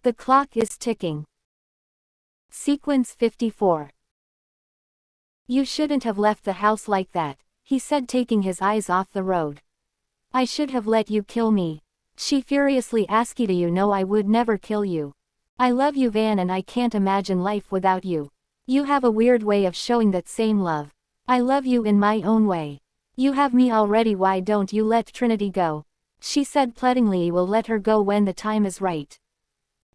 The clock is ticking. Sequence 54. You shouldn't have left the house like that, he said, taking his eyes off the road. I should have let you kill me. She furiously asked. Do you know I would never kill you? I love you, Van, and I can't imagine life without you. You have a weird way of showing that same love. I love you in my own way. You have me already, why don't you let Trinity go? She said pleadingly. We'll let her go when the time is right.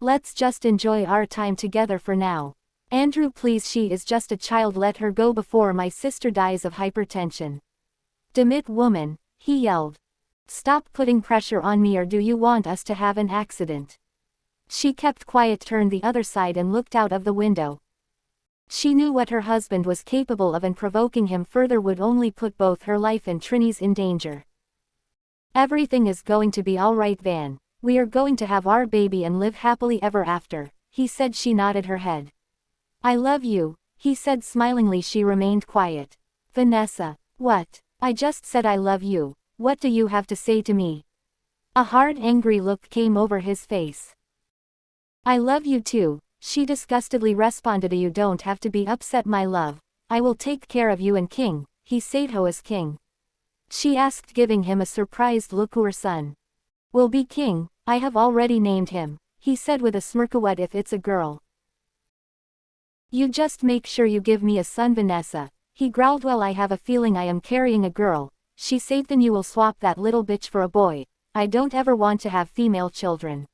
Let's just enjoy our time together for now. Andrew, please, she is just a child, let her go before my sister dies of hypertension. Damn it, woman, he yelled. Stop putting pressure on me, or do you want us to have an accident? She kept quiet, turned the other side and looked out of the window. She knew what her husband was capable of, and provoking him further would only put both her life and Trini's in danger. Everything is going to be all right, Van. We are going to have our baby and live happily ever after, he said. She nodded her head. I love you, he said smilingly. She remained quiet. Vanessa, what? I just said I love you. What do you have to say to me? A hard, angry look came over his face. I love you too, she disgustedly responded. You don't have to be upset, my love. I will take care of you and King, he said. Who is King? She asked, giving him a surprised look. Her son will be King. I have already named him, he said with a smirk. What if it's a girl? You just make sure you give me a son, Vanessa, he growled. Well, I have a feeling I am carrying a girl, she said. Then you will swap that little bitch for a boy. I don't ever want to have female children.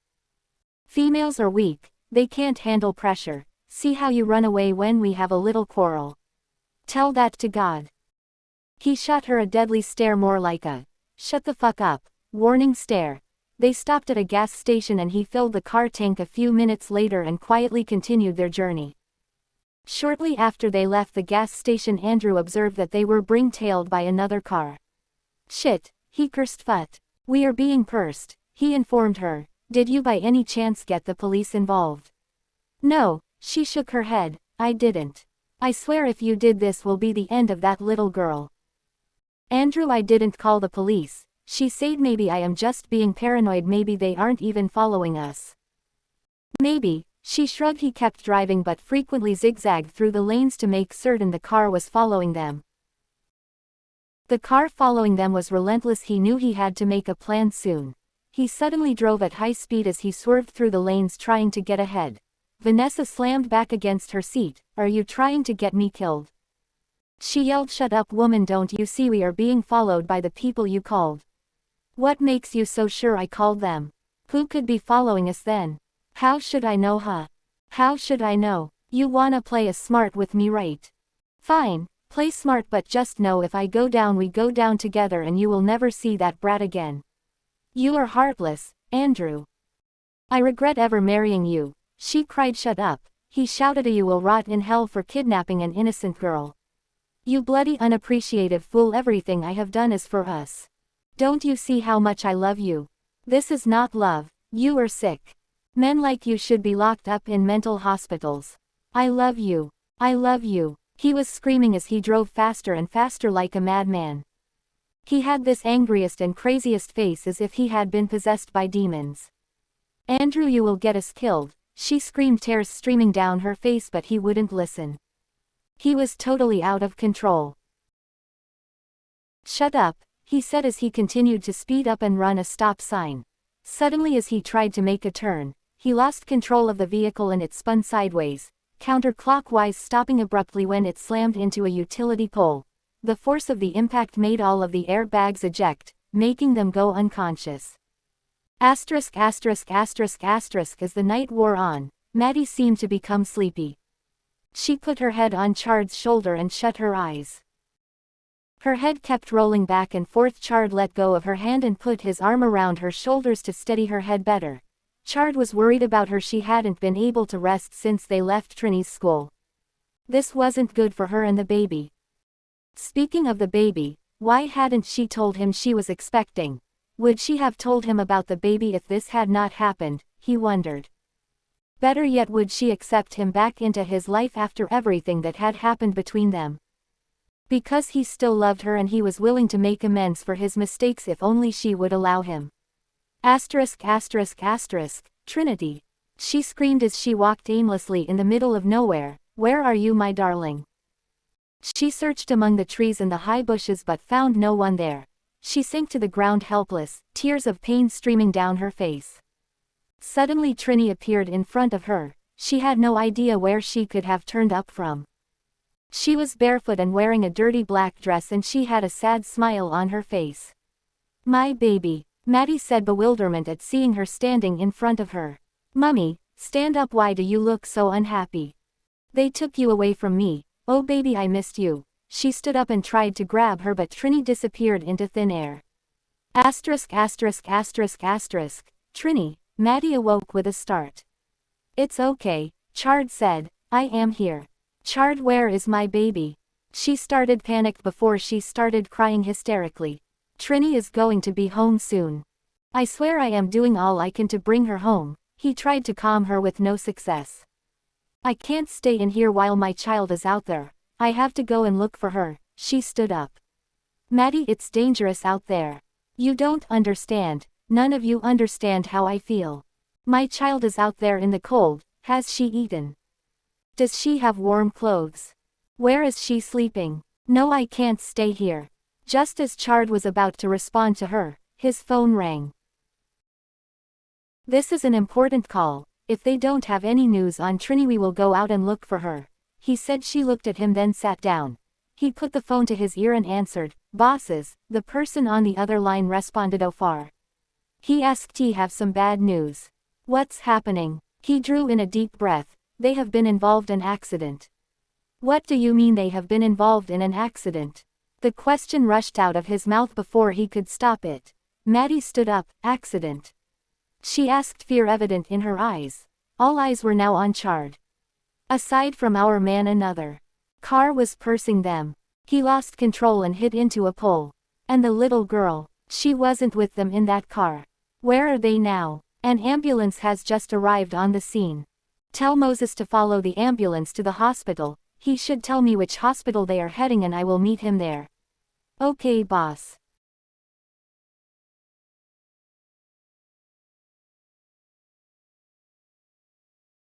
Females are weak, they can't handle pressure. See how you run away when we have a little quarrel. Tell that to God. He shot her a deadly stare, more like a shut the fuck up warning stare. They stopped at a gas station and he filled the car tank a few minutes later and quietly continued their journey. Shortly after they left the gas station, Andrew observed that they were being tailed by another car. Shit, he cursed. Fut. We are being pursed, he informed her. Did you by any chance get the police involved? No, she shook her head. I didn't. I swear if you did, this will be the end of that little girl. Andrew, I didn't call the police, she said. Maybe I am just being paranoid. Maybe they aren't even following us. Maybe, she shrugged. He kept driving but frequently zigzagged through the lanes to make certain the car was following them. The car following them was relentless. He knew he had to make a plan soon. He suddenly drove at high speed as he swerved through the lanes trying to get ahead. Vanessa slammed back against her seat. Are you trying to get me killed? She yelled. Shut up, woman, don't you see we are being followed by the people you called? What makes you so sure I called them? Who could be following us then? How should I know, huh? How should I know? You wanna play a smart with me, right? Fine, play smart, but just know if I go down, we go down together and you will never see that brat again. You are heartless, Andrew. I regret ever marrying you, she cried. Shut up, he shouted. You will rot in hell for kidnapping an innocent girl. You bloody unappreciative fool, everything I have done is for us. Don't you see how much I love you? This is not love, you are sick. Men like you should be locked up in mental hospitals. I love you. I love you. He was screaming as he drove faster and faster like a madman. He had this angriest and craziest face as if he had been possessed by demons. Andrew, you will get us killed, she screamed, tears streaming down her face, but he wouldn't listen. He was totally out of control. Shut up, he said as he continued to speed up and run a stop sign. Suddenly, as he tried to make a turn, he lost control of the vehicle and it spun sideways, counterclockwise, stopping abruptly when it slammed into a utility pole. The force of the impact made all of the airbags eject, making them go unconscious. As the night wore on, Maddie seemed to become sleepy. She put her head on Chard's shoulder and shut her eyes. Her head kept rolling back and forth. Chard let go of her hand and put his arm around her shoulders to steady her head better. Chard was worried about her. She hadn't been able to rest since they left Trini's school. This wasn't good for her and the baby. Speaking of the baby, why hadn't she told him she was expecting? Would she have told him about the baby if this had not happened, he wondered. Better yet, would she accept him back into his life after everything that had happened between them? Because he still loved her and he was willing to make amends for his mistakes if only she would allow him. Trinity. She screamed as she walked aimlessly in the middle of nowhere. Where are you, my darling? She searched among the trees and the high bushes but found no one there. She sank to the ground helpless, tears of pain streaming down her face. Suddenly Trini appeared in front of her. She had no idea where she could have turned up from. She was barefoot and wearing a dirty black dress and she had a sad smile on her face. My baby, Maddie said, bewilderment at seeing her standing in front of her. Mummy, stand up, why do you look so unhappy? They took you away from me. Oh baby, I missed you. She stood up and tried to grab her but Trini disappeared into thin air. Asterisk asterisk asterisk asterisk. Trini, Maddie awoke with a start. It's okay, Chard said, I am here. Chard, where is my baby? She started panicked before she started crying hysterically. Trini is going to be home soon. I swear I am doing all I can to bring her home. He tried to calm her with no success. I can't stay in here while my child is out there. I have to go and look for her. She stood up. Maddie, it's dangerous out there. You don't understand. None of you understand how I feel. My child is out there in the cold. Has she eaten? Does she have warm clothes? Where is she sleeping? No, I can't stay here. Just as Chard was about to respond to her, his phone rang. This is an important call. If they don't have any news on Trini, we will go out and look for her, he said. She looked at him then sat down. He put the phone to his ear and answered. Bosses, the person on the other line responded. Ofar. He asked, "Do you have some bad news?" What's happening? He drew in a deep breath. They have been involved in an accident. What do you mean they have been involved in an accident? The question rushed out of his mouth before he could stop it. Maddie stood up. Accident? She asked, fear evident in her eyes. All eyes were now on Chard. Aside from our man, another car was pursuing them. He lost control and hit into a pole. And the little girl, she wasn't with them in that car. Where are they now? An ambulance has just arrived on the scene. Tell Moses to follow the ambulance to the hospital. He should tell me which hospital they are heading and I will meet him there. Okay, boss.